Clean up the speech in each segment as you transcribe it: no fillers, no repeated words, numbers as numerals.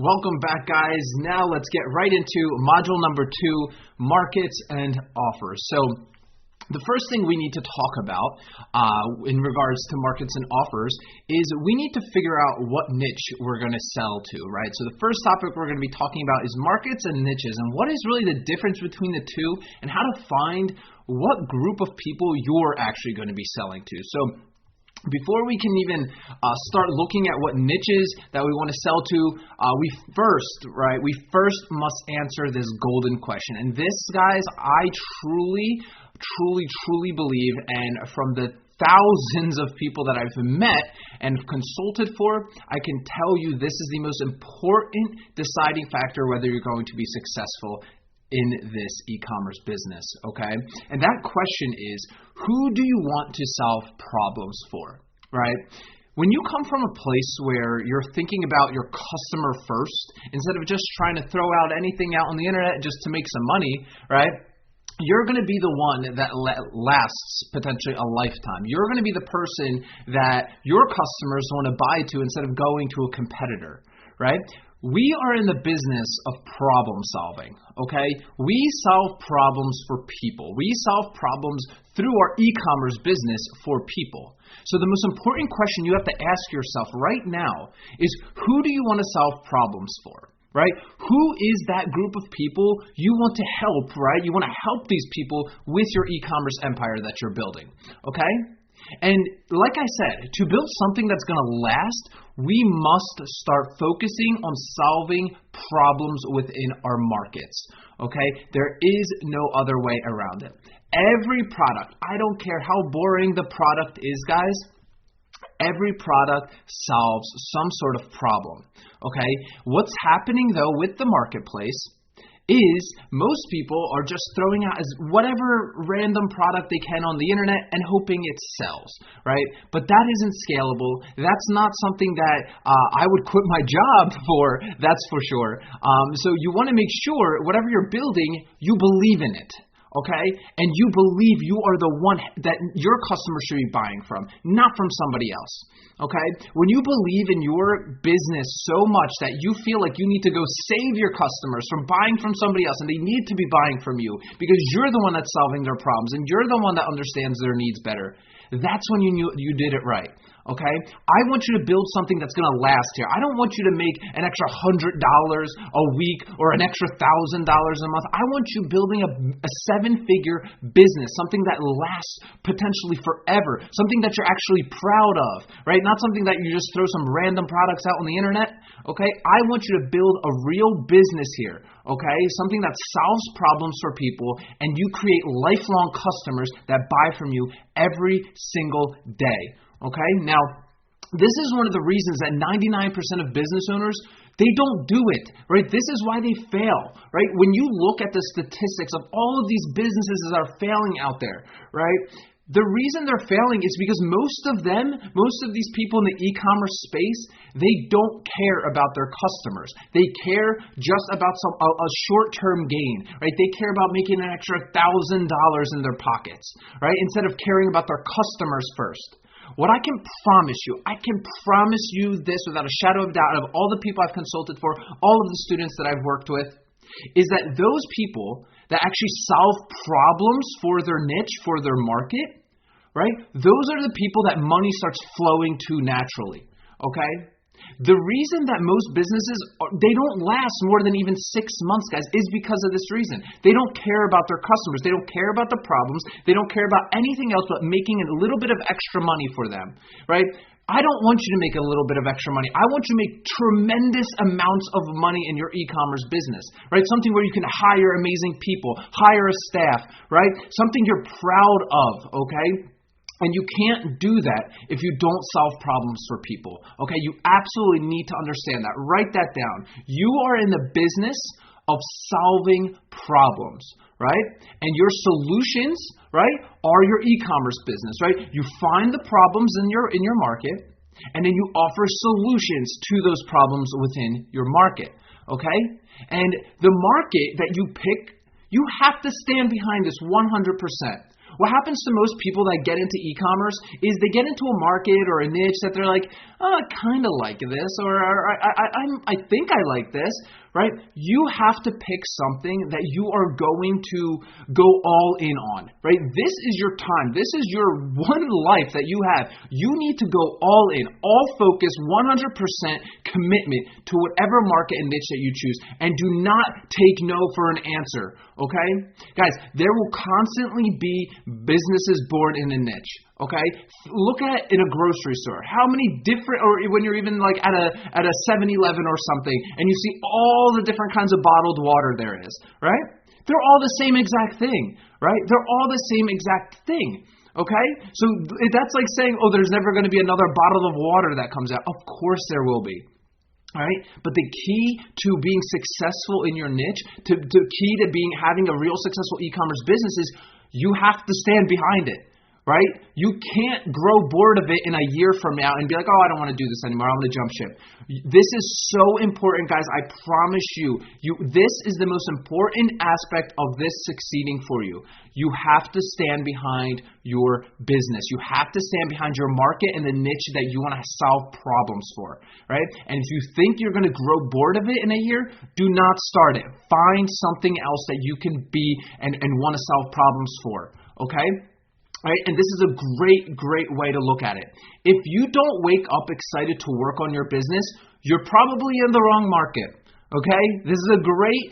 Welcome back, guys. Now let's get right into module number 2, markets and offers. So the first thing we need to talk about in regards to markets and offers is we need to figure out what niche we're going to sell to, right? So the first topic we're going to be talking about is markets and niches, and what is really the difference between the two and how to find what group of people you're actually going to be selling to. So before we can even start looking at what niches that we want to sell to, we first must answer this golden question. And this, guys, I truly believe, and from the thousands of people that I've met and consulted for, I can tell you this is the most important deciding factor whether you're going to be successful in this e-commerce business, okay? And that question is, who do you want to solve problems for, right? When you come from a place where you're thinking about your customer first, instead of just trying to throw out anything out on the internet just to make some money, right? You're going to be the one that lasts potentially a lifetime. You're going to be the person that your customers want to buy to instead of going to a competitor, right? We are in the business of problem solving, okay? We solve problems for people. We solve problems through our e-commerce business for people. So the most important question you have to ask yourself right now is, who do you want to solve problems for, right? Who is that group of people you want to help, right? You want to help these people with your e-commerce empire that you're building, okay? And like I said, to build something that's going to last, we must start focusing on solving problems within our markets, okay? There is no other way around it. Every product, I don't care how boring the product is, guys, every product solves some sort of problem, okay? What's happening, though, with the marketplace is most people are just throwing out as whatever random product they can on the internet and hoping it sells, right? But that isn't scalable. That's not something that I would quit my job for, that's for sure. So you want to make sure whatever you're building, you believe in it. Okay? And you believe you are the one that your customer should be buying from, not from somebody else. Okay? When you believe in your business so much that you feel like you need to go save your customers from buying from somebody else, and they need to be buying from you because you're the one that's solving their problems and you're the one that understands their needs better, that's when you knew you did it right. Okay? I want you to build something that's going to last here. I don't want you to make an extra $100 a week or an extra $1,000 a month. I want you building a seven-figure business, something that lasts potentially forever, something that you're actually proud of, right? Not something that you just throw some random products out on the internet. Okay? I want you to build a real business here. Okay? Something that solves problems for people, and you create lifelong customers that buy from you every single day. Okay, now this is one of the reasons that 99% of business owners, they don't do it, right? This is why they fail, right? When you look at the statistics of all of these businesses that are failing out there, right? The reason they're failing is because most of these people in the e-commerce space, they don't care about their customers. They care just about a short-term gain, right? They care about making an extra $1,000 in their pockets, right? Instead of caring about their customers first. What I can promise you this without a shadow of doubt, of all the people I've consulted for, all of the students that I've worked with, is that those people that actually solve problems for their niche, for their market, right? Those are the people that money starts flowing to naturally, okay? The reason that most businesses, they don't last more than even 6 months, guys, is because of this reason. They don't care about their customers. They don't care about the problems. They don't care about anything else but making a little bit of extra money for them, right? I don't want you to make a little bit of extra money. I want you to make tremendous amounts of money in your e-commerce business, right? Something where you can hire amazing people, hire a staff, right? Something you're proud of, okay? And you can't do that if you don't solve problems for people, okay? You absolutely need to understand that. Write that down. You are in the business of solving problems, right? And your solutions, right, are your e-commerce business, right? You find the problems in your market, and then you offer solutions to those problems within your market, okay? And the market that you pick, you have to stand behind this 100%. What happens to most people that get into e-commerce is they get into a market or a niche that they're like, oh, I kind of like this, or I think I like this, right? You have to pick something that you are going to go all in on, right? This is your time. This is your one life that you have. You need to go all in, all focus, 100% commitment to whatever market and niche that you choose, and do not take no for an answer, okay? Guys, there will constantly be businesses born in a niche. Okay, look at in a grocery store. How many different, or when you're even like at a 7-Eleven or something, and you see all the different kinds of bottled water there is, right? They're all the same exact thing, right? They're all the same exact thing. Okay, so that's like saying, oh, there's never going to be another bottle of water that comes out. Of course there will be. All right, but the key to being successful in your niche, to key to having a real successful e-commerce business is you have to stand behind it. Right? You can't grow bored of it in a year from now and be like, oh, I don't want to do this anymore. I'm going to jump ship. This is so important, guys. I promise you, this is the most important aspect of this succeeding for you. You have to stand behind your business. You have to stand behind your market and the niche that you want to solve problems for, right? And if you think you're going to grow bored of it in a year, do not start it. Find something else that you can be and want to solve problems for, okay? Right? And this is a great way to look at it. If you don't wake up excited to work on your business, you're probably in the wrong market. Okay? This is a great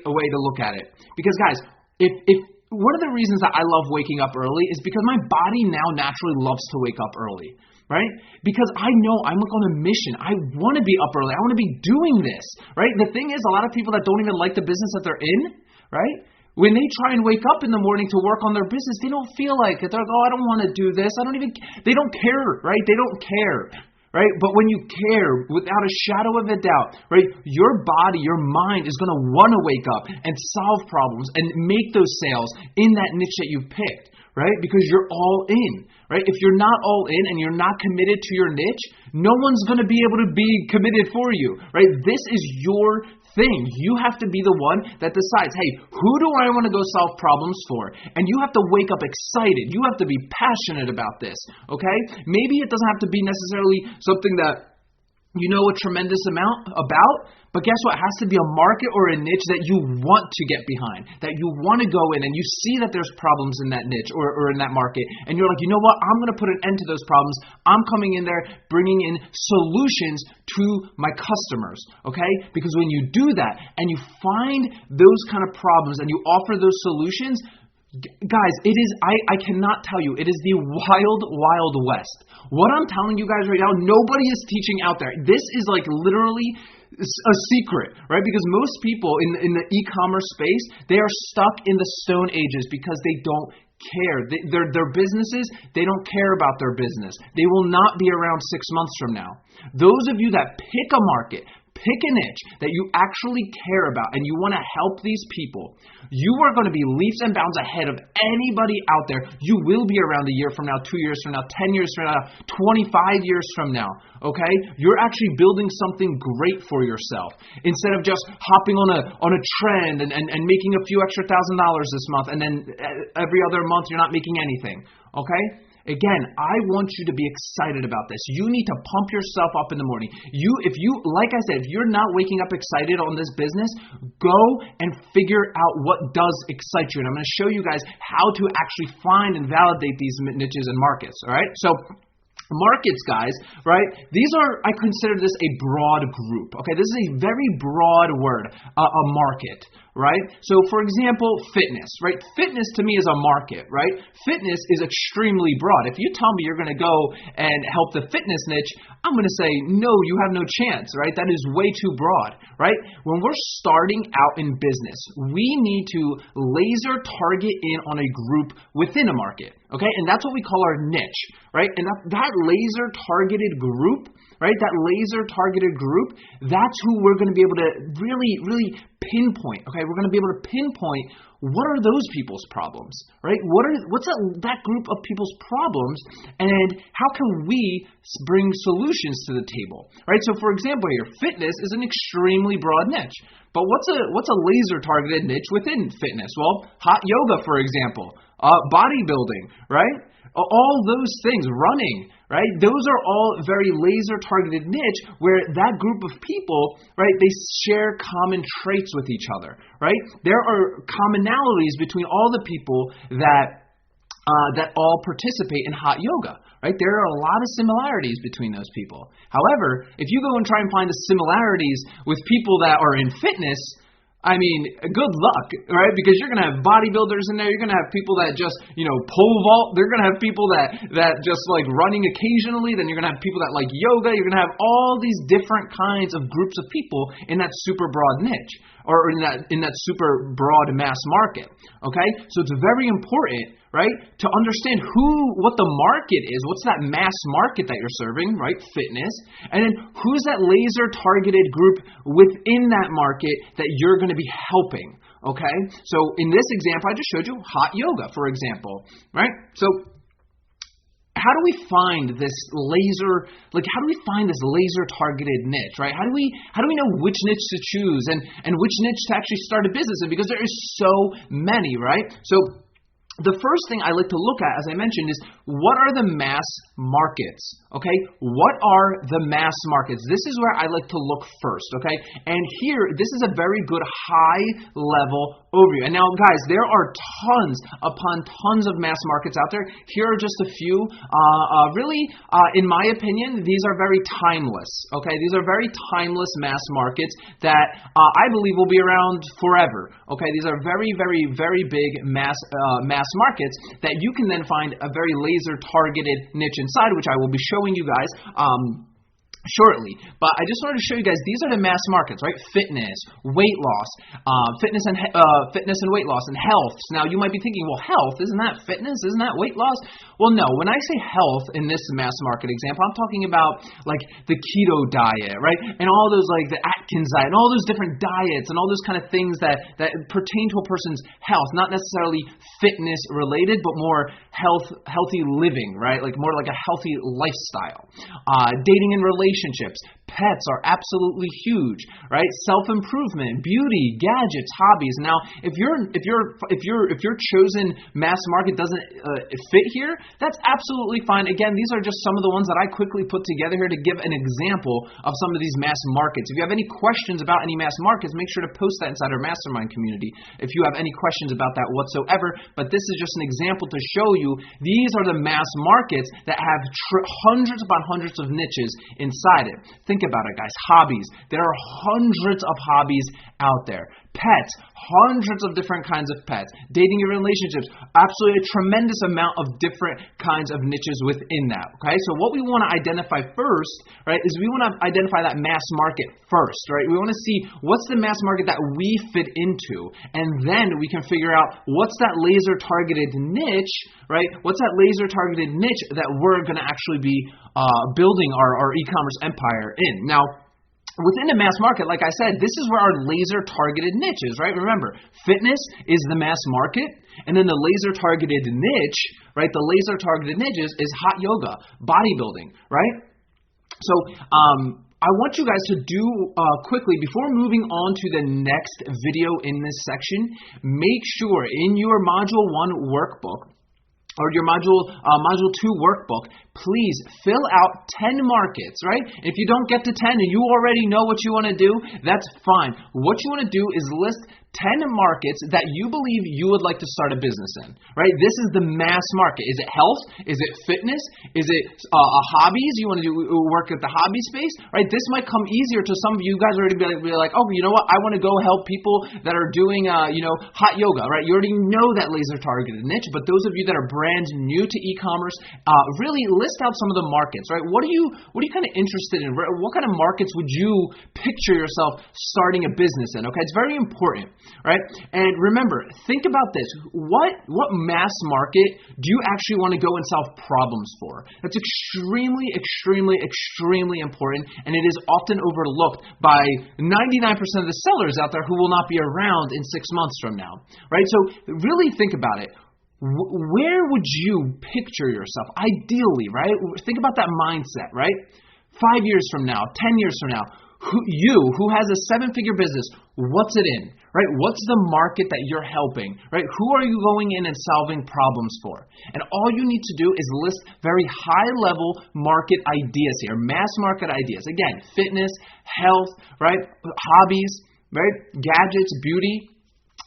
way to look at it. Because guys, if one of the reasons that I love waking up early is because my body now naturally loves to wake up early. Right? Because I know I'm on a mission. I want to be up early. I want to be doing this. Right? The thing is, a lot of people that don't even like the business that they're in, right? When they try and wake up in the morning to work on their business, they don't feel like it. They're like, oh, I don't want to do this. They don't care, right? They don't care, right? But when you care, without a shadow of a doubt, right, your body, your mind is going to want to wake up and solve problems and make those sales in that niche that you've picked, right? Because you're all in, right? If you're not all in and you're not committed to your niche, no one's going to be able to be committed for you, right? This is your thing. You have to be the one that decides, hey, who do I want to go solve problems for? And you have to wake up excited. You have to be passionate about this, okay? Maybe it doesn't have to be necessarily something that you know a tremendous amount about, but guess what? It has to be a market or a niche that you want to get behind, that you want to go in, and you see that there's problems in that niche or in that market, and you're like, you know what? I'm going to put an end to those problems. I'm coming in there bringing in solutions to my customers, okay? Because when you do that and you find those kind of problems and you offer those solutions, guys, it is, I cannot tell you, it is the wild west. What I'm telling you guys right now, nobody is teaching out there. This is like literally a secret, right? Because most people in the e-commerce space, they are stuck in the Stone Ages because they don't care. Their businesses, they don't care about their business. They will not be around 6 months from now. Those of you that pick a market, pick a niche that you actually care about and you want to help these people, you are going to be leaps and bounds ahead of anybody out there. You will be around a year from now, 2 years from now, 10 years from now, 25 years from now, okay? You're actually building something great for yourself instead of just hopping on a trend and making a few extra $1,000 this month and then every other month you're not making anything, okay? Again, I want you to be excited about this. You need to pump yourself up in the morning. Like I said, if you're not waking up excited on this business, go and figure out what does excite you. And I'm going to show you guys how to actually find and validate these niches and markets. All right. So markets, guys, right? I consider this a broad group. Okay. This is a very broad word, a market. Right? So for example, fitness, right? Fitness to me is a market, right? Fitness is extremely broad. If you tell me you're going to go and help the fitness niche, I'm going to say, no, you have no chance, right? That is way too broad, right? When we're starting out in business, we need to laser target in on a group within a market, okay? And that's what we call our niche, right? And that laser targeted group, right? That laser targeted group, that's who we're going to be able to really pinpoint, okay? We're going to be able to pinpoint what are those people's problems, right? What's that group of people's problems, and how can we bring solutions to the table, right? So for example here, fitness is an extremely broad niche, but what's a laser targeted niche within fitness? Well, hot yoga, for example. bodybuilding, right? All those things, running, right? Those are all very laser-targeted niche where that group of people, right, they share common traits with each other, right? There are commonalities between all the people that all participate in hot yoga, right? There are a lot of similarities between those people. However, if you go and try and find the similarities with people that are in fitness, I mean, good luck, right? Because you're going to have bodybuilders in there. You're going to have people that just, pole vault. They're going to have people that just like running occasionally. Then you're going to have people that like yoga. You're going to have all these different kinds of groups of people in that super broad niche or in that super broad mass market. Okay? So it's very important, right, to understand what the market is. What's that mass market that you're serving, right? Fitness. And then who's that laser targeted group within that market that you're going to be helping. Okay? So in this example, I just showed you hot yoga, for example, right? So how do we find this laser targeted niche, right? How do we know which niche to choose and which niche to actually start a business in? Because there is so many, right? So the first thing I like to look at, as I mentioned, is what are the mass markets, okay? What are the mass markets? This is where I like to look first, okay? And here, this is a very good high-level overview. And now, guys, there are tons upon tons of mass markets out there. Here are just a few. In my opinion, these are very timeless, okay? These are very timeless mass markets that I believe will be around forever, okay? These are very, very, very big mass markets that you can then find a very laser targeted niche inside, which I will be showing you guys shortly. But I just wanted to show you guys, these are the mass markets, right? Fitness, weight loss, fitness and weight loss, and health. Now you might be thinking, well, health, isn't that fitness? Isn't that weight loss? Well, no. When I say health in this mass market example, I'm talking about like the keto diet, right? And all those like the Atkins diet and all those different diets and all those kind of things that pertain to a person's health, not necessarily fitness related, but more healthy living, right? Like more like a healthy lifestyle. Dating and relationships, pets are absolutely huge, right? Self-improvement, beauty, gadgets, hobbies. Now, if your chosen mass market doesn't fit here, that's absolutely fine. Again, these are just some of the ones that I quickly put together here to give an example of some of these mass markets. If you have any questions about any mass markets, make sure to post that inside our mastermind community if you have any questions about that whatsoever. But this is just an example to show you these are the mass markets that have hundreds upon hundreds of niches inside it. Think about it, guys. Hobbies. There are hundreds of hobbies out there. Pets. Hundreds of different kinds of pets. Dating and relationships. Absolutely a tremendous amount of different kinds of niches within that. Okay? So what we want to identify first, right, is we want to identify that mass market first, right? We want to see what's the mass market that we fit into, and then we can figure out what's that laser targeted niche, right? What's that laser targeted niche that we're going to actually be building our e-commerce empire in. Now, within the mass market, like I said, this is where our laser-targeted niche is, right? Remember, fitness is the mass market, and then the laser-targeted niche, right? The laser-targeted niche is hot yoga, bodybuilding, right? So, I want you guys to do quickly, before moving on to the next video in this section, make sure in your Module 1 workbook, or your Module 2 workbook, please fill out 10 markets, right? If you don't get to 10 and you already know what you want to do, that's fine. What you want to do is list 10 markets that you believe you would like to start a business in, right? This is the mass market. Is it health? Is it fitness? Is it hobbies? You want to work at the hobby space, right? This might come easier to some of you guys already be like, oh, you know what? I want to go help people that are doing, hot yoga, right? You already know that laser targeted niche, but those of you that are brand new to e-commerce, really list out some of the markets, right? What are you kind of interested in? What kind of markets would you picture yourself starting a business in? Okay, it's very important. Right? And remember, think about this. What mass market do you actually want to go and solve problems for? That's extremely, extremely, extremely important, and it is often overlooked by 99% of the sellers out there who will not be around in 6 months from now. Right? So really think about it. Where would you picture yourself? Ideally, right? Think about that mindset, right? 5 years from now, 10 years from now, who has a 7-figure business, What's it in, right? What's the market that you're helping, right? Who are you going in and solving problems for? And all you need to do is list very high-level market ideas here, mass market ideas. Again, fitness, health, right? Hobbies, right? Gadgets, beauty.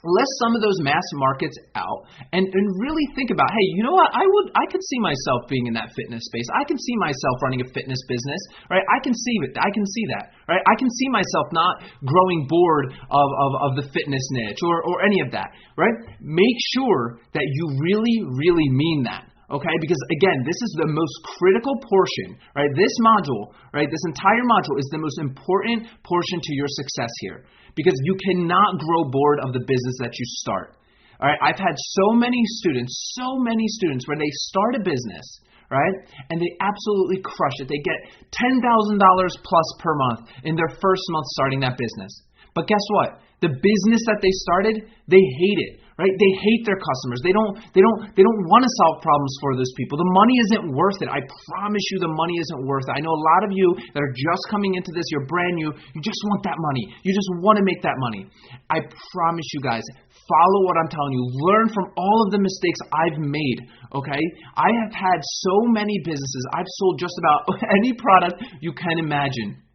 List some of those mass markets out and really think about, hey, you know what? I could see myself being in that fitness space. I can see myself running a fitness business, right? I can see it. I can see that, right? I can see myself not growing bored of the fitness niche or any of that, right? Make sure that you really, really mean that. Okay, because again, this is the most critical portion, right? This module, right? This entire module is the most important portion to your success here, because you cannot grow bored of the business that you start. All right, I've had so many students where they start a business, right? And they absolutely crush it. They get $10,000 plus per month in their first month starting that business. But guess what? The business that they started, they hate it. Right? They hate their customers. They don't want to solve problems for those people. The money isn't worth it. I promise you the money isn't worth it. I know a lot of you that are just coming into this, you're brand new, you just want that money. You just want to make that money. I promise you guys, follow what I'm telling you. Learn from all of the mistakes I've made, okay? I have had so many businesses. I've sold just about any product you can imagine.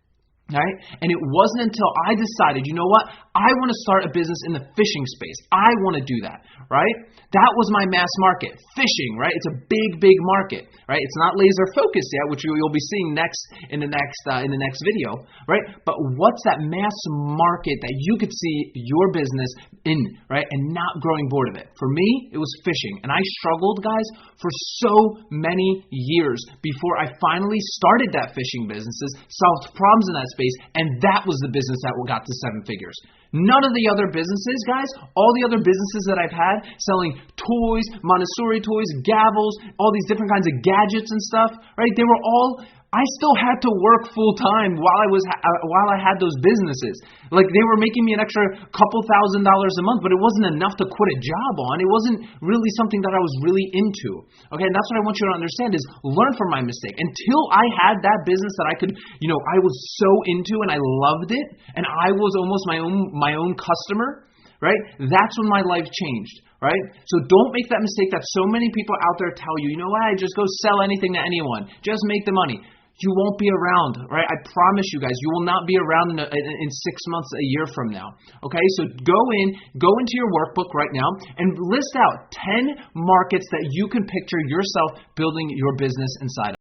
Right? And it wasn't until I decided, you know what? I want to start a business in the fishing space. I want to do that, right? That was my mass market, fishing, right? It's a big, big market, right? It's not laser focused yet, which you'll be seeing next in the next video, right? But what's that mass market that you could see your business in, right? And not growing bored of it. For me, it was fishing, and I struggled, guys, for so many years before I finally started that fishing businesses, solved problems in that space, and that was the business that got to 7 figures. None of the other businesses, guys, all the other businesses that I've had selling toys, Montessori toys, gavels, all these different kinds of gadgets and stuff, right? They were all, I still had to work full time while I had those businesses. Like, they were making me an extra couple $1,000s a month, but it wasn't enough to quit a job on. It wasn't really something that I was really into. Okay, and that's what I want you to understand is learn from my mistake. Until I had that business that I could, I was so into and I loved it, and I was almost my own customer, right? That's when my life changed, right? So don't make that mistake that so many people out there tell you, you know what, just go sell anything to anyone. Just make the money. You won't be around, right? I promise you guys, you will not be around in 6 months, a year from now. Okay, so go into your workbook right now and list out 10 markets that you can picture yourself building your business inside of.